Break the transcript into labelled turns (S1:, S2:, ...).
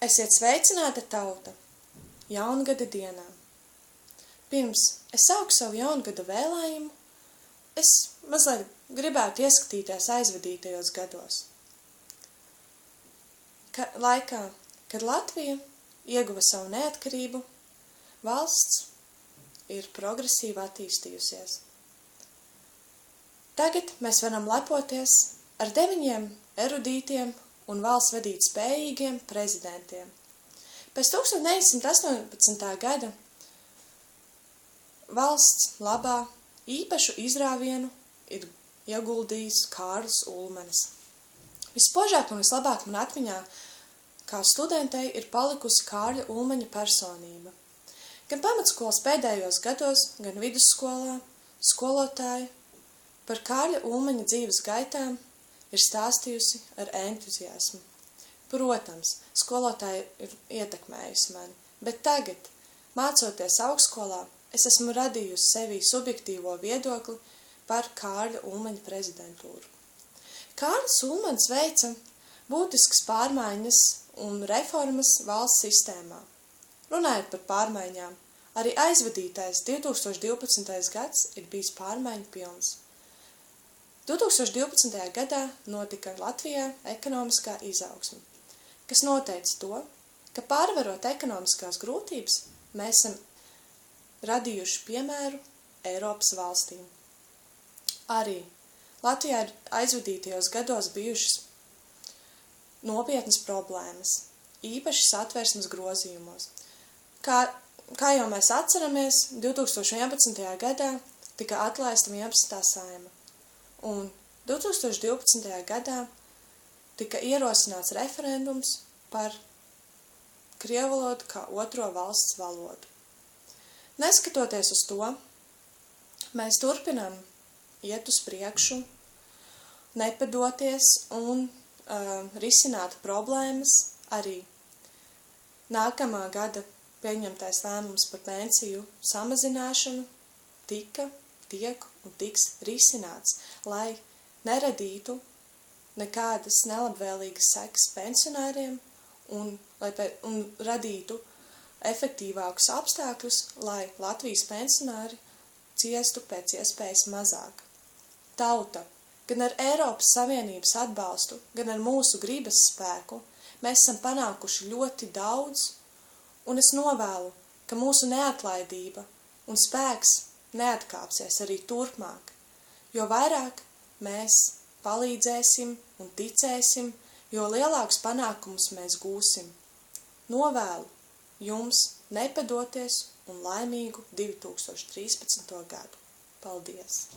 S1: Esiet sveicināta tauta jaungada dienā. Pirms es sauku savu jaungada vēlējumu, es mazliet gribētu ieskatīties aizvadītajos gados. Laikā, kad Latvija ieguva savu neatkarību, valsts ir progresīvi attīstījusies. Tagad mēs varam lepoties ar 9 erudītiem un valsts vadīt spējīgiem prezidentiem. Pēc 1918. gada valsts labā īpašu izrāvienu ir ieguldījis Kārlis Ulmanis. Vispožāk un vislabāk man atmiņā kā studentei ir palikusi Kārļa Ulmaņa personība. Gan pamatskolas pēdējos gados, gan vidusskolā skolotāji par Kārļa Ulmaņa dzīves gaitām ir stāstījusi ar entuziasmu. Protams, skolotāji ir ietekmējusi mani, bet tagad, mācoties augstskolā, es esmu radījusi sevī subjektīvo viedokli par Kārļa Ulmaņa prezidentūru. Kārlis Ulmanis veica būtiskas pārmaiņas un reformas valsts sistēmā. Runājot par pārmaiņām, arī aizvadītais 2012. gads ir bijis pārmaiņu pilns. 2012. gadā notika Latvijā ekonomiskā izaugsme, kas noteica to, ka pārvarot ekonomiskās grūtības, mēs esam radījuši piemēru Eiropas valstīm. Arī Latvijā ir aizvadītajos gados bijušas nopietnas problēmas, īpaši satversmes grozījumos. Kā jau mēs atceramies, 2011. gadā tika atlaista 11. Saeima, un 2012. gadā tika ierosināts referendums par krievu valodu kā otro valsts valodu. Neskatoties uz to, mēs turpinām iet uz priekšu, nepadoties un risināt problēmas. Arī nākamā gada pieņemtais lēmums par pensiju samazināšanu tiek un tiks risināts, lai neradītu nekādas nelabvēlīgas sekas pensionāriem un radītu efektīvākus apstākļus, lai Latvijas pensionāri ciestu pēc iespējas mazāk. Tauta, gan ar Eiropas Savienības atbalstu, gan ar mūsu gribas spēku, mēs esam panākuši ļoti daudz, un es novēlu, ka mūsu neatlaidība un spēks neatkāpsies arī turpmāk, jo vairāk mēs palīdzēsim un ticēsim, jo lielāks panākumus mēs gūsim. Novēlu jums nepadoties un laimīgu 2013. gadu. Paldies!